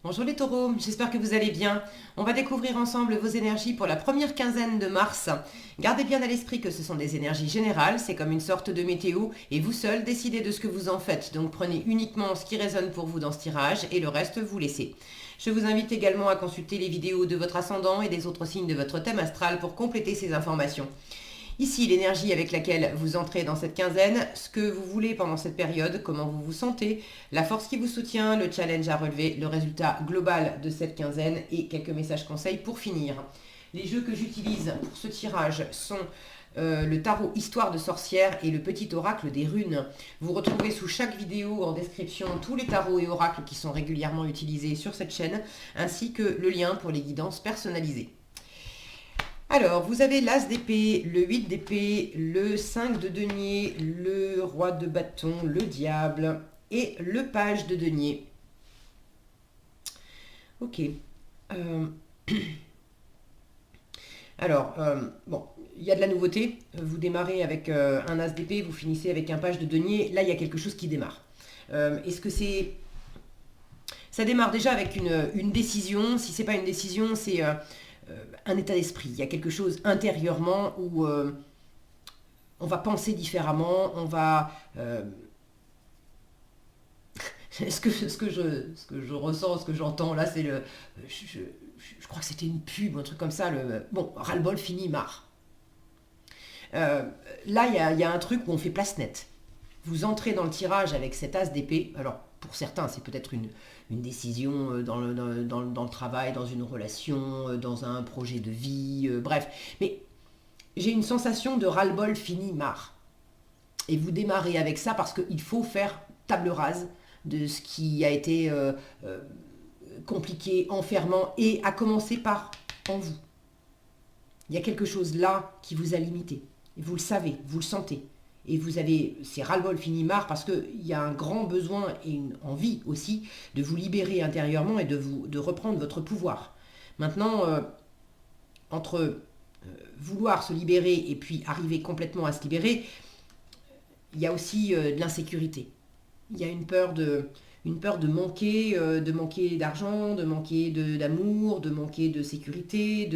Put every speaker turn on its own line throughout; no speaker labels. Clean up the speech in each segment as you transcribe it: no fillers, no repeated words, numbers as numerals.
Bonjour les taureaux, j'espère que vous allez bien. On va découvrir ensemble vos énergies pour la première quinzaine de mars. Gardez bien à l'esprit que ce sont des énergies générales, c'est comme une sorte de météo et vous seul décidez de ce que vous en faites. Donc prenez uniquement ce qui résonne pour vous dans ce tirage et le reste vous laissez. Je vous invite également à consulter les vidéos de votre ascendant et des autres signes de votre thème astral pour compléter ces informations. Ici, l'énergie avec laquelle vous entrez dans cette quinzaine, ce que vous voulez pendant cette période, comment vous vous sentez, la force qui vous soutient, le challenge à relever, le résultat global de cette quinzaine et quelques messages conseils pour finir. Les jeux que j'utilise pour ce tirage sont le tarot Histoire de sorcière et le petit oracle des runes. Vous retrouvez sous chaque vidéo en description tous les tarots et oracles qui sont régulièrement utilisés sur cette chaîne, ainsi que le lien pour les guidances personnalisées. Alors, vous avez l'As d'épée, le 8 d'épée, le 5 de denier, le roi de bâton, le diable et le page de denier. Ok. Euh, Alors, bon, il y a de la nouveauté. Vous démarrez avec un As d'épée, vous finissez avec un page de denier. Là, il y a quelque chose qui démarre. Est-ce que c'est... Ça démarre déjà avec une décision. Si ce n'est pas une décision, c'est... un état d'esprit. Il y a quelque chose intérieurement où on va penser différemment, on va... ce que je ressens, ce que j'entends là, c'est le... Je crois que c'était une pub, un truc comme ça. Bon, ras-le-bol, fini, marre. Là, il y a un truc où on fait place nette. Vous entrez dans le tirage avec cet as d'épée. Alors, pour certains, c'est peut-être une décision dans le travail, dans une relation, dans un projet de vie, bref. Mais j'ai une sensation de ras-le-bol fini, marre. Et vous démarrez avec ça parce qu'il faut faire table rase de ce qui a été compliqué, enfermant, et à commencer par en vous. Il y a quelque chose là qui vous a limité. Et vous le savez, vous le sentez. Et vous avez, c'est ras-le-bol fini marre parce qu'il y a un grand besoin et une envie aussi de vous libérer intérieurement et de reprendre votre pouvoir. Maintenant, entre vouloir se libérer et puis arriver complètement à se libérer, il y a aussi de l'insécurité. Il y a une peur de manquer d'argent, de manquer d'amour, de manquer de sécurité.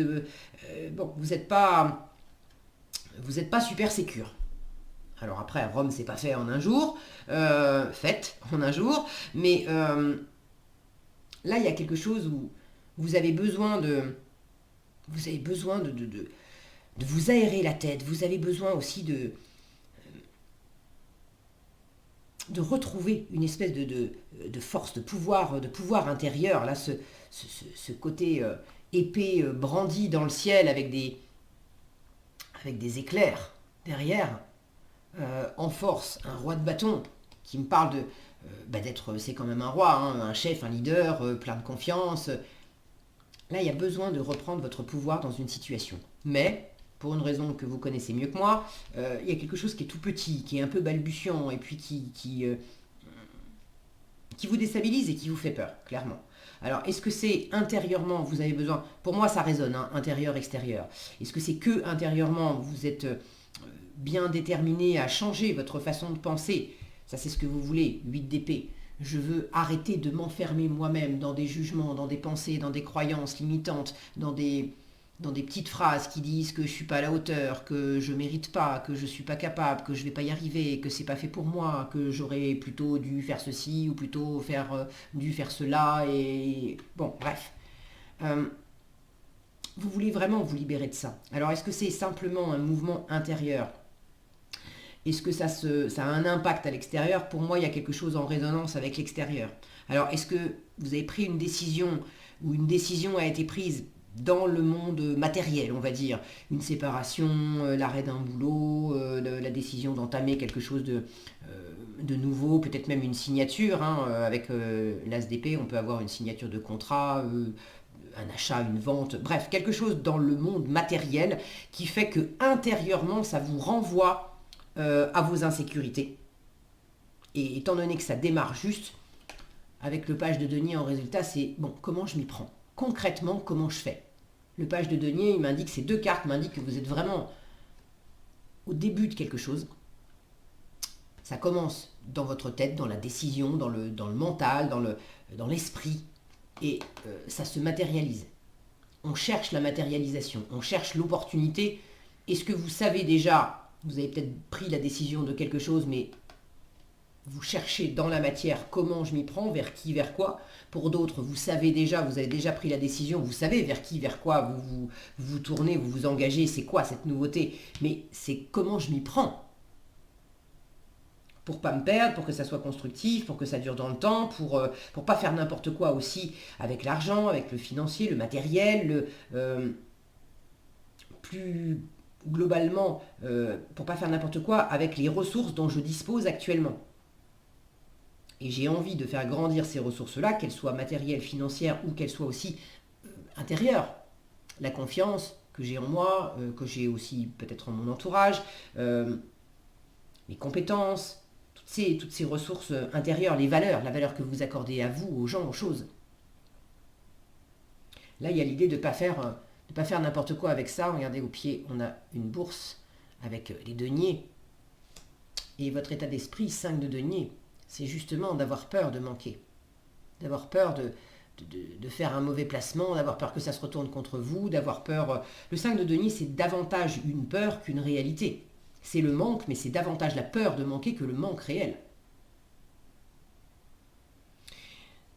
Bon, vous n'êtes pas super sécure. Alors après, Rome, c'est pas fait en un jour, fait en un jour, mais là, il y a quelque chose où vous avez besoin de vous aérer la tête, vous avez besoin aussi de retrouver une espèce de force, de pouvoir intérieur, là, ce côté épée brandi dans le ciel avec des éclairs derrière. En force, un roi de bâton qui me parle d'être, c'est quand même un roi, hein, un chef, un leader, plein de confiance. Là, il y a besoin de reprendre votre pouvoir dans une situation. Mais, pour une raison que vous connaissez mieux que moi, il y a quelque chose qui est tout petit, qui est un peu balbutiant, et puis qui vous déstabilise et qui vous fait peur, clairement. Alors, est-ce que c'est intérieurement, vous avez besoin... Pour moi, ça résonne, hein, intérieur, extérieur. Est-ce que c'est que intérieurement, vous êtes bien déterminé à changer votre façon de penser? Ça, c'est ce que vous voulez, 8 d'épée. Je veux arrêter de m'enfermer moi-même dans des jugements, dans des pensées, dans des croyances limitantes, dans des petites phrases qui disent que je ne suis pas à la hauteur, que je ne mérite pas, que je ne suis pas capable, que je ne vais pas y arriver, que c'est pas fait pour moi, que j'aurais plutôt dû faire ceci ou plutôt dû faire cela. Et bon, bref. Vous voulez vraiment vous libérer de ça. Alors, est-ce que c'est simplement un mouvement intérieur? Est-ce que ça a un impact à l'extérieur? Pour moi, il y a quelque chose en résonance avec l'extérieur. Alors, est-ce que vous avez pris une décision ou une décision a été prise dans le monde matériel, on va dire, une séparation, l'arrêt d'un boulot, la décision d'entamer quelque chose de nouveau, peut-être même une signature, hein, avec l'As d'épée, on peut avoir une signature de contrat, un achat, une vente, bref, quelque chose dans le monde matériel qui fait que intérieurement, ça vous renvoie à vos insécurités. Et étant donné que ça démarre juste, avec le page de denier en résultat, c'est bon, comment je m'y prends? Concrètement, comment je fais? Le page de denier, il m'indique, ces deux cartes m'indiquent que vous êtes vraiment au début de quelque chose. Ça commence dans votre tête, dans la décision, dans le mental, dans l'esprit. et ça se matérialise. On cherche la matérialisation, on cherche l'opportunité. Est-ce que vous savez déjà, vous avez peut-être pris la décision de quelque chose, mais vous cherchez dans la matière comment je m'y prends, vers qui, vers quoi. Pour d'autres, vous savez déjà, vous avez déjà pris la décision, vous savez vers qui, vers quoi vous tournez, vous vous engagez, c'est quoi cette nouveauté. Mais c'est comment je m'y prends. Pour pas me perdre, pour que ça soit constructif, pour que ça dure dans le temps, pour pas faire n'importe quoi aussi avec l'argent, avec le financier, le matériel, plus globalement, pour pas faire n'importe quoi avec les ressources dont je dispose actuellement. Et j'ai envie de faire grandir ces ressources-là, qu'elles soient matérielles, financières ou qu'elles soient aussi intérieures. La confiance que j'ai en moi, que j'ai aussi peut-être en mon entourage, les compétences, toutes ces ressources intérieures, les valeurs, la valeur que vous accordez à vous, aux gens, aux choses. Là, il y a l'idée de ne pas faire n'importe quoi avec ça. Regardez, au pied, on a une bourse avec les deniers. Et votre état d'esprit, 5 de deniers, c'est justement d'avoir peur de manquer. D'avoir peur de faire un mauvais placement, d'avoir peur que ça se retourne contre vous, d'avoir peur... Le 5 de denier, c'est davantage une peur qu'une réalité. C'est le manque, mais c'est davantage la peur de manquer que le manque réel.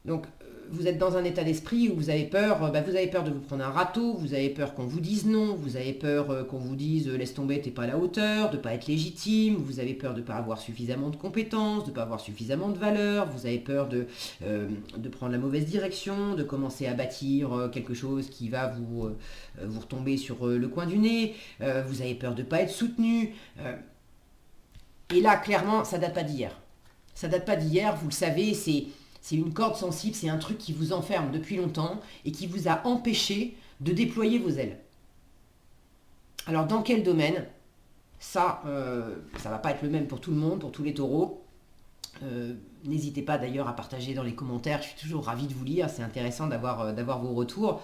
Donc, vous êtes dans un état d'esprit où vous avez peur de vous prendre un râteau, vous avez peur qu'on vous dise non, vous avez peur qu'on vous dise laisse tomber, t'es pas à la hauteur, de ne pas être légitime, vous avez peur de ne pas avoir suffisamment de compétences, de ne pas avoir suffisamment de valeur, vous avez peur de prendre la mauvaise direction, de commencer à bâtir quelque chose qui va vous retomber sur le coin du nez, vous avez peur de ne pas être soutenu. Et là, clairement, ça date pas d'hier. Ça date pas d'hier, vous le savez, c'est une corde sensible, c'est un truc qui vous enferme depuis longtemps et qui vous a empêché de déployer vos ailes. Alors dans quel domaine? Ça va pas être le même pour tout le monde, pour tous les taureaux. N'hésitez pas d'ailleurs à partager dans les commentaires, je suis toujours ravie de vous lire, c'est intéressant d'avoir vos retours.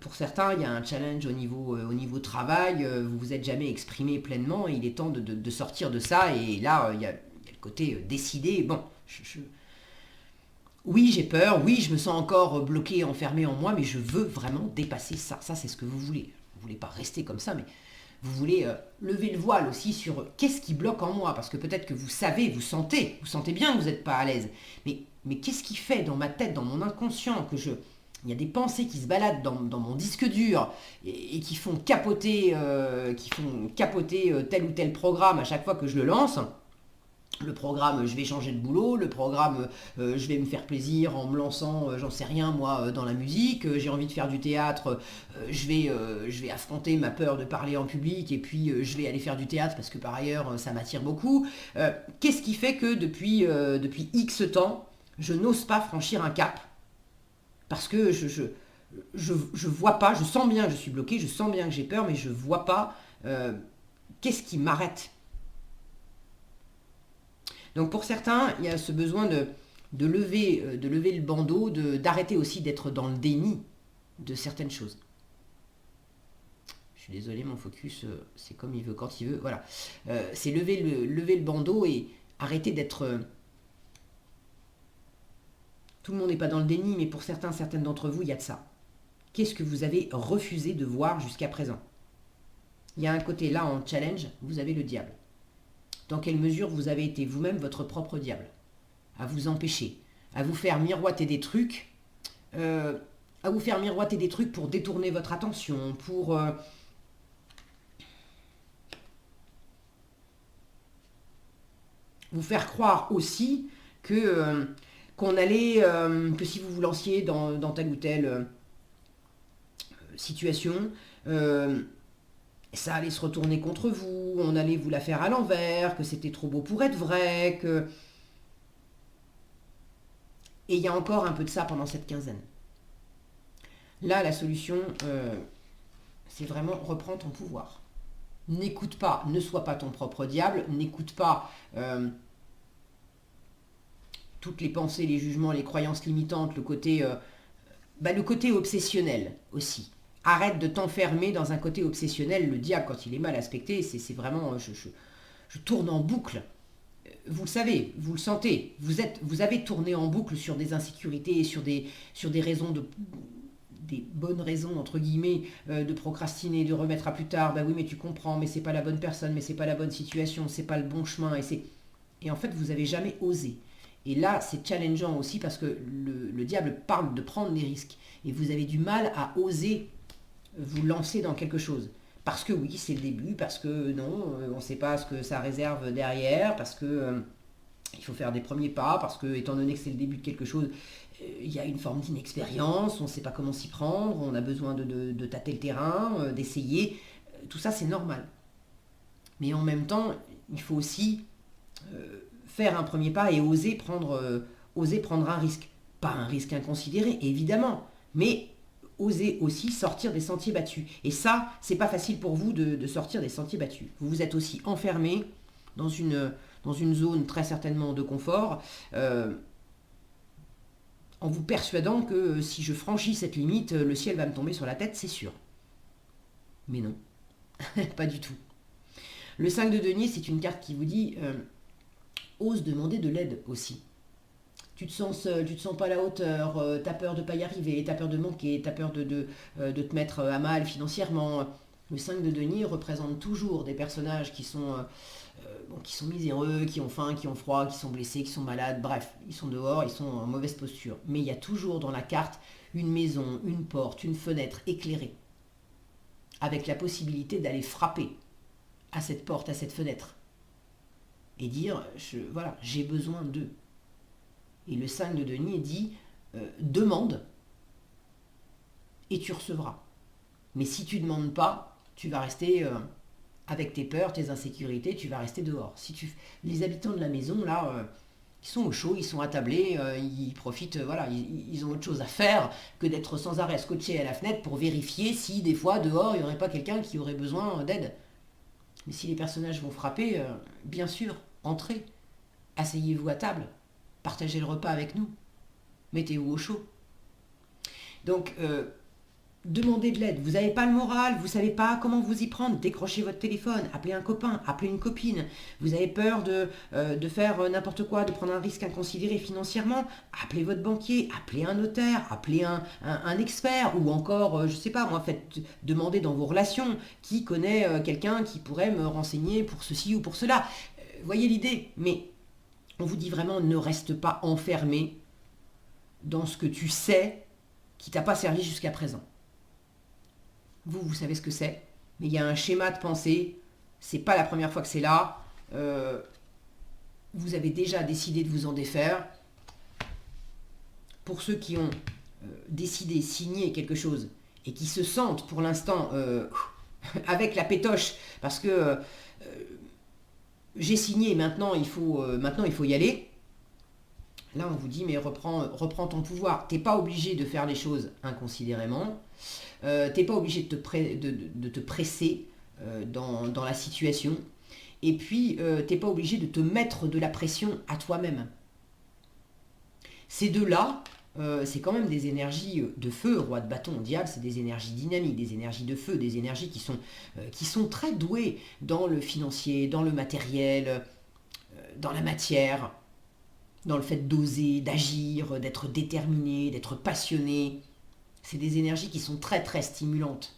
Pour certains, il y a un challenge au niveau travail, vous vous êtes jamais exprimé pleinement, et il est temps de sortir de ça, et là, il y a le côté décidé. Bon, oui, j'ai peur, oui, je me sens encore bloqué, enfermé en moi, mais je veux vraiment dépasser ça. Ça, c'est ce que vous voulez. Vous ne voulez pas rester comme ça, mais vous voulez lever le voile aussi sur qu'est-ce qui bloque en moi. Parce que peut-être que vous savez, vous sentez bien que vous n'êtes pas à l'aise. Mais qu'est-ce qui fait dans ma tête, dans mon inconscient, il y a des pensées qui se baladent dans mon disque dur et qui font capoter tel ou tel programme à chaque fois que je le lance. Le programme, je vais changer de boulot, le programme, je vais me faire plaisir en me lançant, j'en sais rien moi, dans la musique, j'ai envie de faire du théâtre, je vais affronter ma peur de parler en public et puis je vais aller faire du théâtre parce que par ailleurs ça m'attire beaucoup. Qu'est-ce qui fait que depuis X temps, je n'ose pas franchir un cap? Parce que je vois pas, je sens bien que je suis bloqué, je sens bien que j'ai peur, mais je vois pas qu'est-ce qui m'arrête. Donc pour certains, il y a ce besoin de lever le bandeau, d'arrêter aussi d'être dans le déni de certaines choses. Je suis désolé, mon focus, c'est comme il veut, quand il veut. Voilà. C'est lever le bandeau et arrêter d'être... Tout le monde n'est pas dans le déni, mais pour certaines d'entre vous, il y a de ça. Qu'est-ce que vous avez refusé de voir jusqu'à présent? Il y a un côté là en challenge, vous avez le diable. Dans quelle mesure vous avez été vous-même votre propre diable? À vous empêcher, à vous faire miroiter des trucs, pour détourner votre attention, pour vous faire croire aussi que que si vous vous lanciez dans telle ou telle situation, ça allait se retourner contre vous, on allait vous la faire à l'envers, que c'était trop beau pour être vrai, que... Et il y a encore un peu de ça pendant cette quinzaine. Là, la solution, c'est vraiment reprends ton pouvoir. N'écoute pas, ne sois pas ton propre diable, n'écoute pas toutes les pensées, les jugements, les croyances limitantes, le côté obsessionnel aussi. Arrête de t'enfermer dans un côté obsessionnel. Le diable, quand il est mal aspecté, c'est vraiment... Je tourne en boucle. vous le savez, vous le sentez, vous avez tourné en boucle sur des insécurités, sur des raisons des bonnes raisons, entre guillemets, de procrastiner, de remettre à plus tard. Bah oui, mais tu comprends, mais c'est pas la bonne personne, mais c'est pas la bonne situation, c'est pas le bon chemin. Et en fait, vous avez jamais osé. Et là, c'est challengeant aussi parce que le diable parle de prendre des risques. Et vous avez du mal à oser vous lancer dans quelque chose. Parce que oui, c'est le début, parce que non, on ne sait pas ce que ça réserve derrière, parce que il faut faire des premiers pas, parce que étant donné que c'est le début de quelque chose, il y a une forme d'inexpérience, on ne sait pas comment s'y prendre, on a besoin de tâter le terrain, d'essayer. Tout ça, c'est normal. Mais en même temps, il faut aussi faire un premier pas et oser prendre un risque. Pas un risque inconsidéré, évidemment, mais oser aussi sortir des sentiers battus. Et ça, c'est pas facile pour vous de sortir des sentiers battus. Vous vous êtes aussi enfermé dans une zone très certainement de confort, en vous persuadant que si je franchis cette limite, le ciel va me tomber sur la tête, c'est sûr. Mais non, pas du tout. Le 5 de denier, c'est une carte qui vous dit ose demander de l'aide aussi. Tu te sens seul, tu te sens pas à la hauteur, tu as peur de pas y arriver, tu as peur de manquer, tu as peur de te mettre à mal financièrement. Le 5 de denier représente toujours des personnages qui sont miséreux, qui ont faim, qui ont froid, qui sont blessés, qui sont malades, bref, ils sont dehors, ils sont en mauvaise posture. Mais il y a toujours dans la carte une maison, une porte, une fenêtre éclairée, avec la possibilité d'aller frapper à cette porte, à cette fenêtre, et dire, voilà, j'ai besoin d'eux. Et le 5 de denier dit, demande, et tu recevras. Mais si tu ne demandes pas, tu vas rester avec tes peurs, tes insécurités, tu vas rester dehors. Les habitants de la maison, là, ils sont au chaud, ils sont attablés, ils profitent, voilà, ils ont autre chose à faire que d'être sans arrêt scotchés à la fenêtre pour vérifier si des fois dehors il n'y aurait pas quelqu'un qui aurait besoin d'aide. Mais si les personnages vont frapper, bien sûr, entrez, asseyez-vous à table, partagez le repas avec nous, mettez-vous au chaud. Donc, demandez de l'aide. Vous n'avez pas le moral, vous ne savez pas comment vous y prendre, décrochez votre téléphone, appelez un copain, appelez une copine. Vous avez peur de faire n'importe quoi, de prendre un risque inconsidéré financièrement, appelez votre banquier, appelez un notaire, appelez un expert, ou encore, je ne sais pas, moi, demandez dans vos relations qui connaît quelqu'un qui pourrait me renseigner pour ceci ou pour cela. Voyez l'idée, mais on vous dit vraiment, ne reste pas enfermé dans ce que tu sais qui t'a pas servi jusqu'à présent. Vous savez ce que c'est, mais il y a un schéma de pensée, c'est pas la première fois que c'est là, vous avez déjà décidé de vous en défaire. Pour ceux qui ont décidé, signé quelque chose, et qui se sentent pour l'instant avec la pétoche, parce que j'ai signé, maintenant il faut y aller, là on vous dit, mais reprends ton pouvoir, t'es pas obligé de faire les choses inconsidérément, t'es pas obligé de te presser dans la situation. Et puis, t'es pas obligé de te mettre de la pression à toi-même. Ces deux-là, c'est quand même des énergies de feu, roi de bâton, diable, c'est des énergies dynamiques, des énergies de feu, des énergies qui sont très douées dans le financier, dans le matériel, dans la matière, dans le fait d'oser, d'agir, d'être déterminé, d'être passionné. C'est des énergies qui sont très très stimulantes.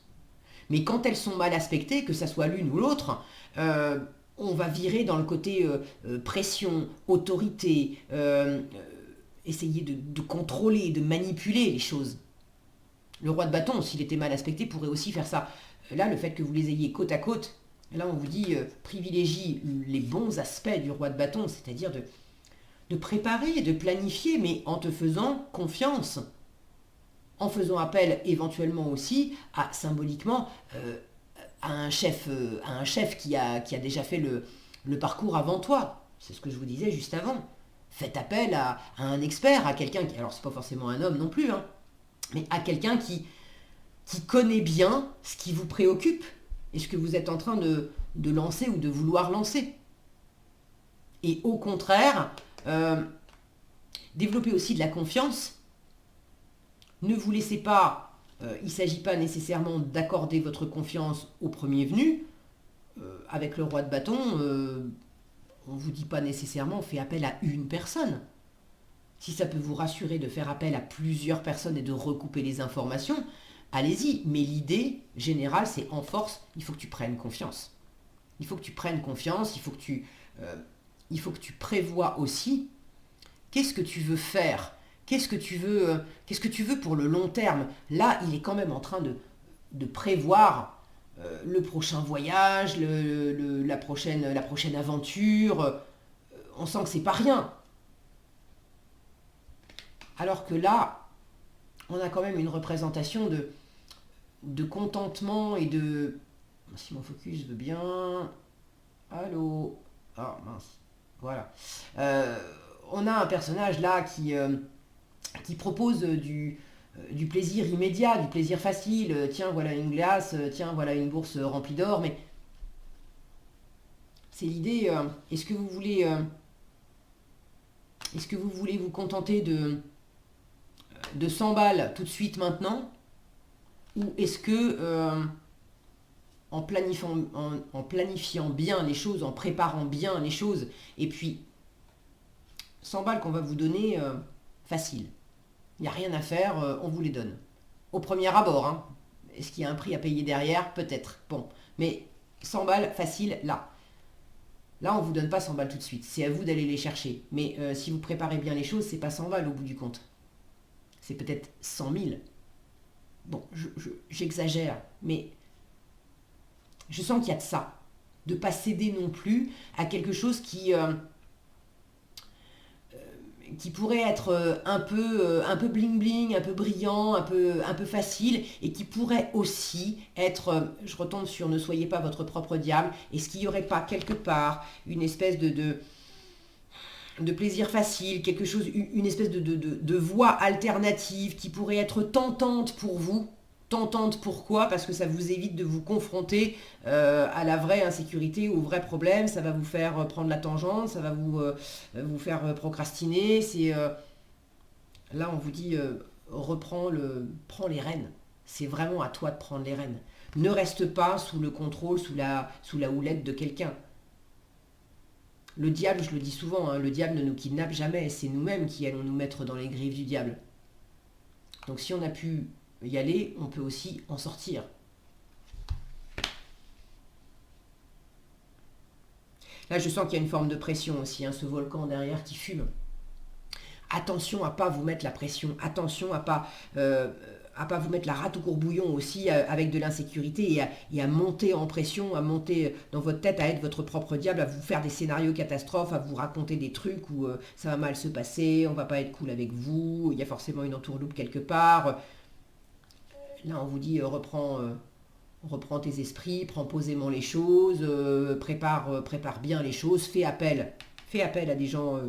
Mais quand elles sont mal aspectées, que ça soit l'une ou l'autre, on va virer dans le côté pression, autorité, essayer de contrôler, de manipuler les choses. Le roi de bâton, s'il était mal aspecté, pourrait aussi faire ça. Là, le fait que vous les ayez côte à côte, là on vous dit privilégie les bons aspects du roi de bâton, c'est-à-dire de préparer, de planifier, mais en te faisant confiance. En faisant appel éventuellement aussi symboliquement à un chef qui a déjà fait le parcours avant toi. C'est ce que je vous disais juste avant. Faites appel à un expert, à quelqu'un qui, alors c'est pas forcément un homme non plus, hein, mais à quelqu'un qui connaît bien ce qui vous préoccupe et ce que vous êtes en train de lancer ou de vouloir lancer. Et au contraire, développez aussi de la confiance. Ne vous laissez pas, il ne s'agit pas nécessairement d'accorder votre confiance au premier venu. Avec le roi de bâton, on ne vous dit pas nécessairement fait appel à une personne. Si ça peut vous rassurer de faire appel à plusieurs personnes et de recouper les informations, allez-y. Mais l'idée générale, c'est en force, il faut que tu prennes confiance. Il faut que tu prennes confiance, il faut que tu prévois aussi qu'est-ce que tu veux faire, qu'est-ce que tu veux pour le long terme. Là, il est quand même en train de prévoir le prochain voyage, la prochaine aventure. On sent que c'est pas rien. Alors que là, on a quand même une représentation de contentement et de... Si mon focus veut bien... Allô? Ah mince. Voilà. On a un personnage là qui propose du plaisir immédiat, du plaisir facile. Tiens, voilà une glace, tiens, voilà une bourse remplie d'or. Mais c'est l'idée, est-ce que vous voulez vous contenter de 100 balles tout de suite maintenant? Ou est-ce que en planifiant bien les choses, en préparant bien les choses, et puis 100 balles qu'on va vous donner, facile. Il n'y a rien à faire, on vous les donne. Au premier abord, hein. Est-ce qu'il y a un prix à payer derrière? Peut-être. Bon, mais 100 balles, facile, là. Là, on ne vous donne pas 100 balles tout de suite. C'est à vous d'aller les chercher. Mais si vous préparez bien les choses, c'est pas 100 balles au bout du compte. C'est peut-être 100 000. Bon, j'exagère, mais je sens qu'il y a de ça. De ne pas céder non plus à quelque chose qui pourrait être un peu bling bling, un peu brillant, un peu facile, et qui pourrait aussi être, je retombe sur ne soyez pas votre propre diable, est-ce qu'il n'y aurait pas quelque part une espèce de plaisir facile, quelque chose, une espèce de voie alternative qui pourrait être tentante pour vous? Tentante pourquoi? Parce que ça vous évite de vous confronter à la vraie insécurité, au vrai problème, ça va vous faire prendre la tangente, ça va vous faire procrastiner. Là on vous dit prends les rênes. C'est vraiment à toi de prendre les rênes. Ne reste pas sous le contrôle, sous la houlette de quelqu'un. Le diable, je le dis souvent, hein, le diable ne nous kidnappe jamais, c'est nous-mêmes qui allons nous mettre dans les griffes du diable. Donc si on a pu y aller, on peut aussi en sortir. Là, je sens qu'il y a une forme de pression aussi, hein, ce volcan derrière qui fume. Attention à pas vous mettre la pression, attention à pas vous mettre la rate au courbouillon aussi avec de l'insécurité et à monter en pression, à monter dans votre tête, à être votre propre diable, à vous faire des scénarios catastrophes, à vous raconter des trucs où ça va mal se passer, on va pas être cool avec vous, il y a forcément une entourloupe quelque part. Là, on vous dit reprends tes esprits, prends posément les choses, prépare bien les choses, fais appel à des gens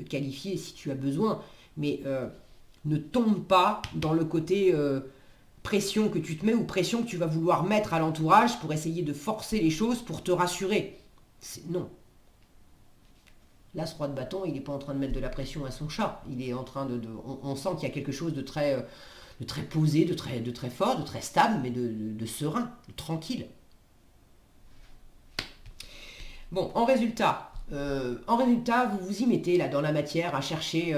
qualifiés si tu as besoin, mais ne tombe pas dans le côté pression que tu te mets ou pression que tu vas vouloir mettre à l'entourage pour essayer de forcer les choses pour te rassurer. Non. Là, ce roi de bâton, il n'est pas en train de mettre de la pression à son chat. Il est en train on sent qu'il y a quelque chose de très posé, de très fort, de très stable, mais de serein, de tranquille. Bon, en résultat, vous vous y mettez là dans la matière à chercher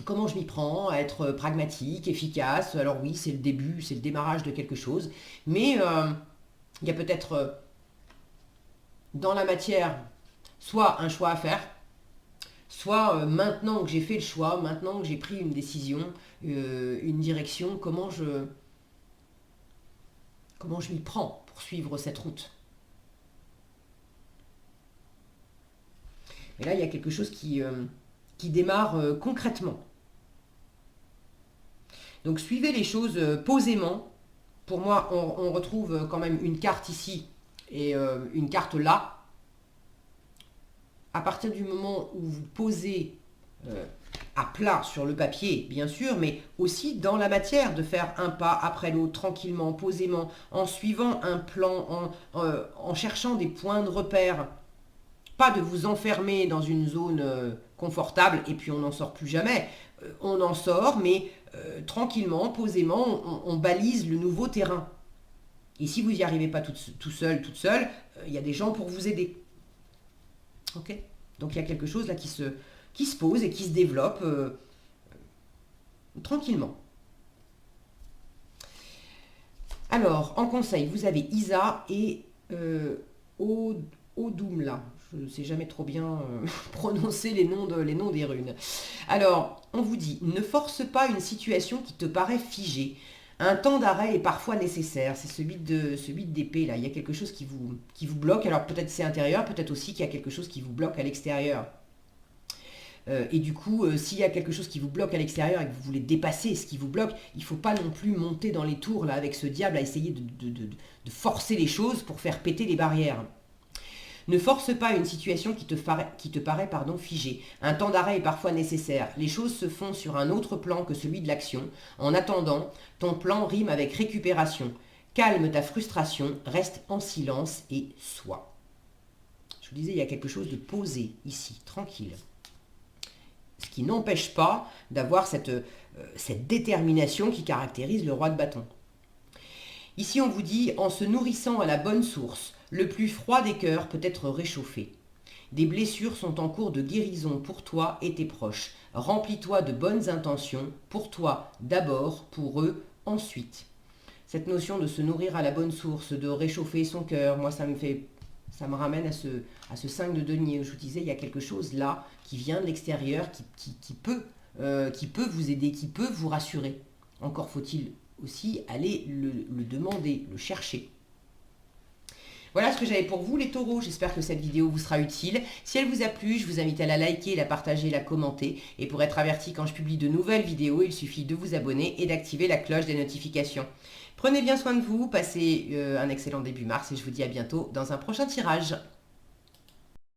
comment je m'y prends, à être pragmatique, efficace. Alors oui, c'est le début, c'est le démarrage de quelque chose, mais il y a peut-être dans la matière soit un choix à faire, soit maintenant que j'ai fait le choix, maintenant que j'ai pris une décision, une direction, comment je m'y prends pour suivre cette route. Et là, il y a quelque chose qui démarre concrètement. Donc suivez les choses posément. Pour moi, on retrouve quand même une carte ici et une carte là. À partir du moment où vous posez à plat sur le papier, bien sûr, mais aussi dans la matière, de faire un pas après l'autre, tranquillement, posément, en suivant un plan, en cherchant des points de repère. Pas de vous enfermer dans une zone confortable et puis on n'en sort plus jamais. On en sort, mais tranquillement, posément, on balise le nouveau terrain. Et si vous n'y arrivez pas tout seul, toute seule, il y a des gens pour vous aider. Ok ? Donc il y a quelque chose là qui se pose et qui se développe tranquillement. Alors, en conseil, vous avez Isa et Odumla. Je ne sais jamais trop bien prononcer les noms des runes. Alors, on vous dit, ne force pas une situation qui te paraît figée. Un temps d'arrêt est parfois nécessaire. C'est celui d'épée, là. Il y a quelque chose qui vous bloque. Alors, peut-être c'est intérieur, peut-être aussi qu'il y a quelque chose qui vous bloque à l'extérieur. Et du coup, s'il y a quelque chose qui vous bloque à l'extérieur et que vous voulez dépasser ce qui vous bloque, il ne faut pas non plus monter dans les tours là, avec ce diable à essayer de forcer les choses pour faire péter les barrières. Ne force pas une situation qui te paraît figée. Un temps d'arrêt est parfois nécessaire. Les choses se font sur un autre plan que celui de l'action. En attendant, ton plan rime avec récupération. Calme ta frustration, reste en silence et sois. Je vous disais, il y a quelque chose de posé ici, tranquille. Ce qui n'empêche pas d'avoir cette détermination qui caractérise le roi de bâton. Ici, on vous dit, en se nourrissant à la bonne source, le plus froid des cœurs peut être réchauffé. Des blessures sont en cours de guérison pour toi et tes proches. Remplis-toi de bonnes intentions, pour toi d'abord, pour eux ensuite. Cette notion de se nourrir à la bonne source, de réchauffer son cœur, moi ça me ramène à ce 5 de denier où je vous disais, il y a quelque chose là qui vient de l'extérieur, qui peut vous aider, qui peut vous rassurer. Encore faut-il aussi aller le demander, le chercher. Voilà ce que j'avais pour vous les taureaux, j'espère que cette vidéo vous sera utile. Si elle vous a plu, je vous invite à la liker, la partager, la commenter. Et pour être averti quand je publie de nouvelles vidéos, il suffit de vous abonner et d'activer la cloche des notifications. Prenez bien soin de vous, passez un excellent début mars et je vous dis à bientôt dans un prochain tirage.